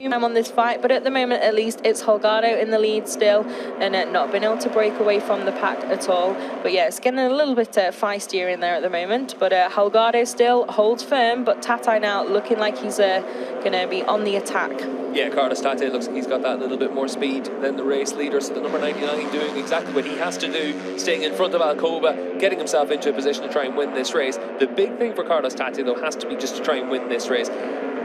I'm on this fight, but at the moment at least it's Holgado in the lead still, and not been able to break away from the pack at all. But yeah, it's getting a little bit feistier in there at the moment, but Holgado still holds firm, but Tatai now looking like he's going to be on the attack. Yeah, Carlos Tate looks like he's got that little bit more speed than the race leader, so the number 99 doing exactly what he has to do, staying in front of Alcoba, getting himself into a position to try and win this race. The big thing for Carlos Tate though has to be just to try and win this race.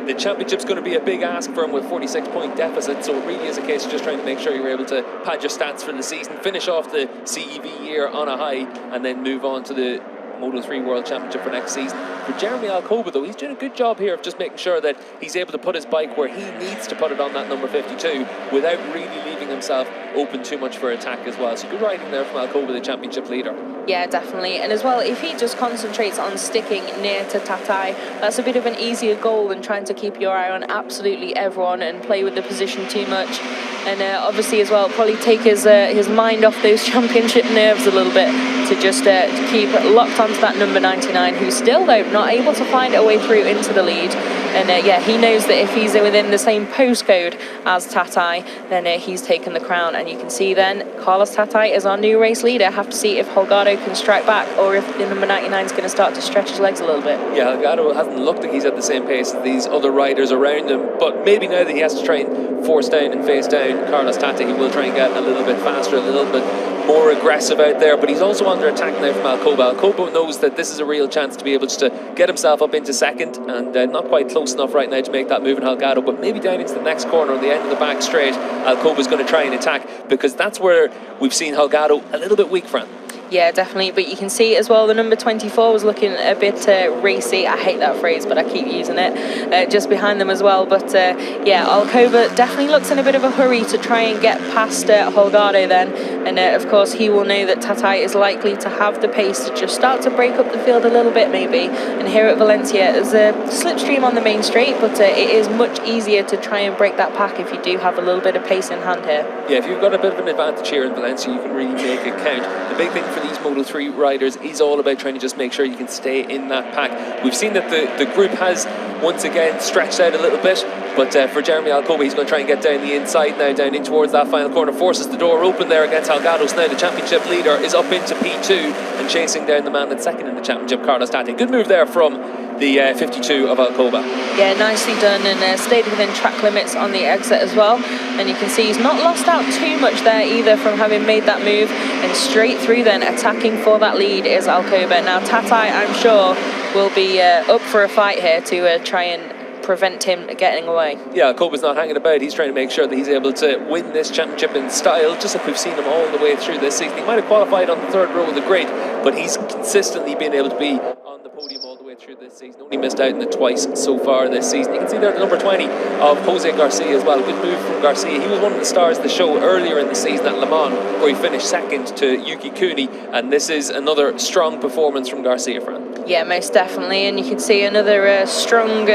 The championship's going to be a big ask for him with 46-point deficit, so it really is a case of just trying to make sure you're able to pad your stats for the season, finish off the CEV year on a high, and then move on to the MOTO3 World Championship for next season. For Jeremy Alcoba though, he's doing a good job here of just making sure that he's able to put his bike where he needs to put it on that number 52 without really leaving himself open too much for attack as well. So good riding there from Alcoba, the championship leader. Yeah, definitely. And as well, if he just concentrates on sticking near to Tatai, that's a bit of an easier goal than trying to keep your eye on absolutely everyone and play with the position too much. And obviously as well, probably take his mind off those championship nerves a little bit to just keep locked onto that number 99, who's still though not able to find a way through into the lead. And yeah, he knows that if he's within the same postcode as Tatai, then he's taken the crown. And you can see then Carlos Tatai is our new race leader. Have to see if Holgado can strike back or if the number 99 is going to start to stretch his legs a little bit. Yeah, Holgado hasn't looked like he's at the same pace as these other riders around him, but maybe now that he has to try and force down and face down Carlos Tate, he will try and get a little bit faster, a little bit more aggressive out there, but he's also under attack now from Alcoba. Alcoba knows that this is a real chance to be able to get himself up into second, and not quite close enough right now to make that move in Holgado, but maybe down into the next corner on the end of the back straight, Alcoba's going to try and attack, because that's where we've seen Holgado a little bit weak, Fran. Yeah, definitely. But you can see as well the number 24 was looking a bit racy. I hate that phrase, but I keep using it. Just behind them as well. But yeah, Alcoba definitely looks in a bit of a hurry to try and get past Holgado then. And of course, he will know that Tatai is likely to have the pace to just start to break up the field a little bit maybe. And here at Valencia, there's a slipstream on the main straight, but it is much easier to try and break that pack if you do have a little bit of pace in hand here. Yeah, if you've got a bit of an advantage here in Valencia, you can really make it count. The big thing for these Moto3 riders is all about trying to just make sure you can stay in that pack. We've seen that the group has once again stretched out a little bit, but for Jeremy Alcoba, he's going to try and get down the inside now, down in towards that final corner, forces the door open there against Holgado. So now the championship leader is up into P2 and chasing down the man that's second in the championship, Carlos Tate. Good move there from the 52 of Alcoba. Yeah, nicely done, and stayed within track limits on the exit as well. And you can see he's not lost out too much there either from having made that move, and straight through then attacking for that lead is Alcoba. Now Tatai, I'm sure, will be up for a fight here to try and prevent him getting away. Yeah, Alcoba's not hanging about. He's trying to make sure that he's able to win this championship in style, just like we've seen him all the way through this season. He might have qualified on the third row of the grid, but he's consistently been able to be on the podium all the way through this season. Only missed out in it twice so far this season. You can see there the number 20 of Jose Garcia as well. Good move from Garcia. He was one of the stars of the show earlier in the season at Le Mans, where he finished second to Yuki Kuni, and this is another strong performance from Garcia, Fran. Yeah, most definitely, and you can see another strong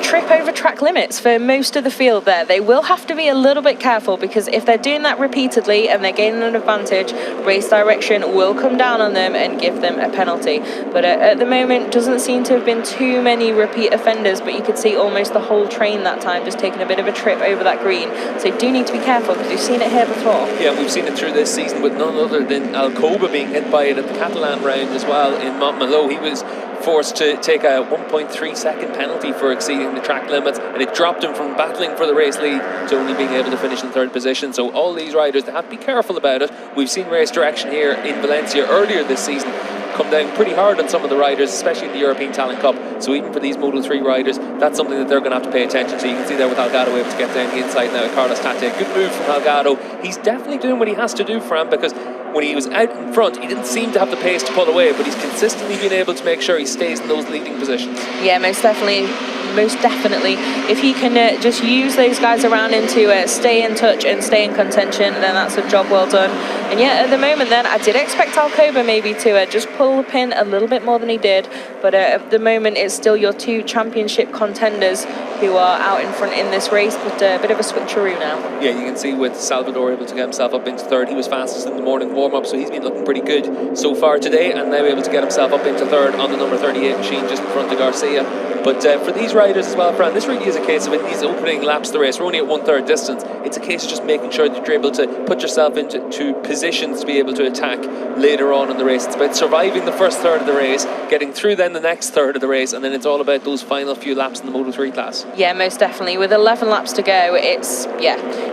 trip over track limits for most of the field there. They will have to be a little bit careful, because if they're doing that repeatedly and they're gaining an advantage, race direction will come down on them and give them a penalty. But at the moment, doesn't seem to have been too many repeat offenders, but you could see almost the whole train that time just taking a bit of a trip over that green. So you do need to be careful, because we've seen it here before. Yeah, we've seen it through this season with none other than Alcoba being hit by it at the Catalan round as well in Montmeló. He was forced to take a 1.3 second penalty for exceeding the track limits, and it dropped him from battling for the race lead to only being able to finish in third position. So all these riders, they have to be careful about it. We've seen race direction here in Valencia earlier this season come down pretty hard on some of the riders, especially in the European Talent Cup. So even for these Moto3 riders, that's something that they're going to have to pay attention to. You can see there with Holgado able to get down the inside now. Carlos Tate, good move from Holgado. He's definitely doing what he has to do, Fran, because when he was out in front, he didn't seem to have the pace to pull away, but he's consistently been able to make sure he stays in those leading positions. Yeah, most definitely. If he can just use those guys around him to stay in touch and stay in contention, then that's a job well done. And yeah, at the moment then, I did expect Alcoba maybe to just pull the pin a little bit more than he did, but at the moment it's still your two championship contenders who are out in front in this race, but a bit of a switcheroo now. Yeah, you can see with Salvador able to get himself up into third. He was fastest in the morning warm-up, so he's been looking pretty good so far today, and now able to get himself up into third on the number 38 machine just in front of Garcia. But for these riders as well, Fran, this really is a case of in these opening laps of the race, we're only at 1/3 distance. It's a case of just making sure that you're able to put yourself into positions to be able to attack later on in the race. It's about surviving the first third of the race, getting through then the next third of the race, and then it's all about those final few laps in the Moto3 class. Yeah, most definitely. With 11 laps to go,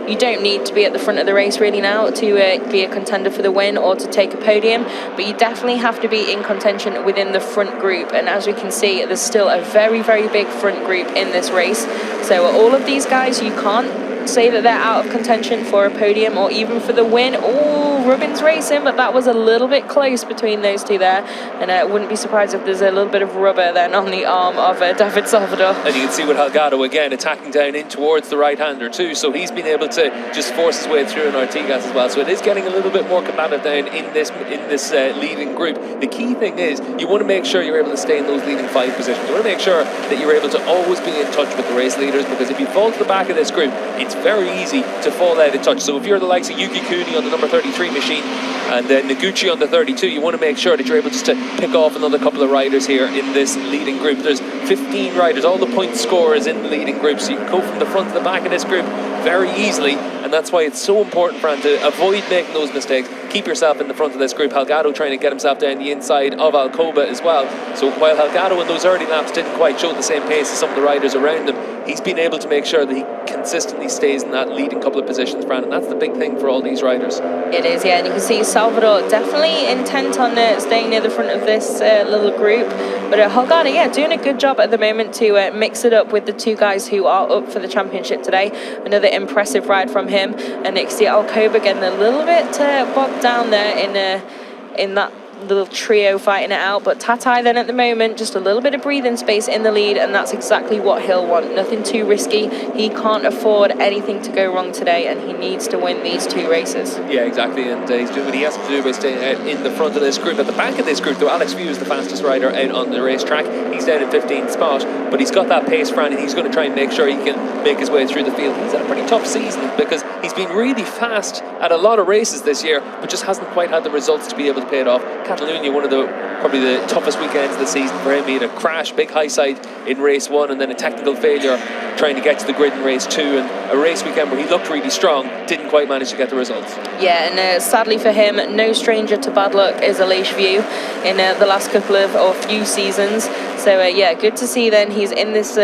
you don't need to be at the front of the race really now to be a contender for the win or to take a podium, but you definitely have to be in contention within the front group. And as we can see, there's still a very, very big front group in this race. So all of these guys, you can't say that they're out of contention for a podium or even for the win. Oh, Rubin's racing, but that was a little bit close between those two there, and I wouldn't be surprised if there's a little bit of rubber then on the arm of David Salvador. And you can see with Holgado again attacking down in towards the right-hander too, so he's been able to just force his way through in Artigas as well, so it is getting a little bit more combative down in this leading group. The key thing is you want to make sure you're able to stay in those leading 5 positions. You want to make sure that you're able to always be in touch with the race leaders, because if you fall to the back of this group, it's very easy to fall out of touch. So if you're the likes of Yuki Kuni on the number 33 machine and then Noguchi on the 32, you want to make sure that you're able just to pick off another couple of riders here in this leading group. There's 15 riders, all the point scorers in the leading group, so you can go from the front to the back of this group very easily, and that's why it's so important, Fran, to avoid making those mistakes. Keep yourself in the front of this group. Holgado trying to get himself down the inside of Alcoba as well. So while Holgado in those early laps didn't quite show the same pace as some of the riders around him, he's been able to make sure that he consistently stays in that leading couple of positions, Fran, and that's the big thing for all these riders. It is, yeah, and you can see Salvador definitely intent on staying near the front of this little group, but Holgado, yeah, doing a good job at the moment to mix it up with the 2 guys who are up for the championship today. Another impressive ride from him, and you can see Alcoba getting a little bit bogged down there in that little trio fighting it out, but Tatai then at the moment just a little bit of breathing space in the lead, and that's exactly what he'll want. Nothing too risky. He can't afford anything to go wrong today, and he needs to win these 2 races. Yeah, exactly, and he's doing what he has to do by staying out in the front of this group. At the back of this group though, Alex Few is the fastest rider out on the racetrack. He's down in 15th spot, but he's got that pace, Fran, and he's going to try and make sure he can make his way through the field. He's had a pretty tough season because he's been really fast at a lot of races this year, but just hasn't quite had the results to be able to pay it off. Catalonia, one of probably the toughest weekends of the season for him. He had a crash, big high side in race 1, and then a technical failure trying to get to the grid in race 2, and a race weekend where he looked really strong, didn't quite manage to get the results. Yeah, and sadly for him, no stranger to bad luck is Aleix View in the last couple of or few seasons. So yeah, good to see then he's in this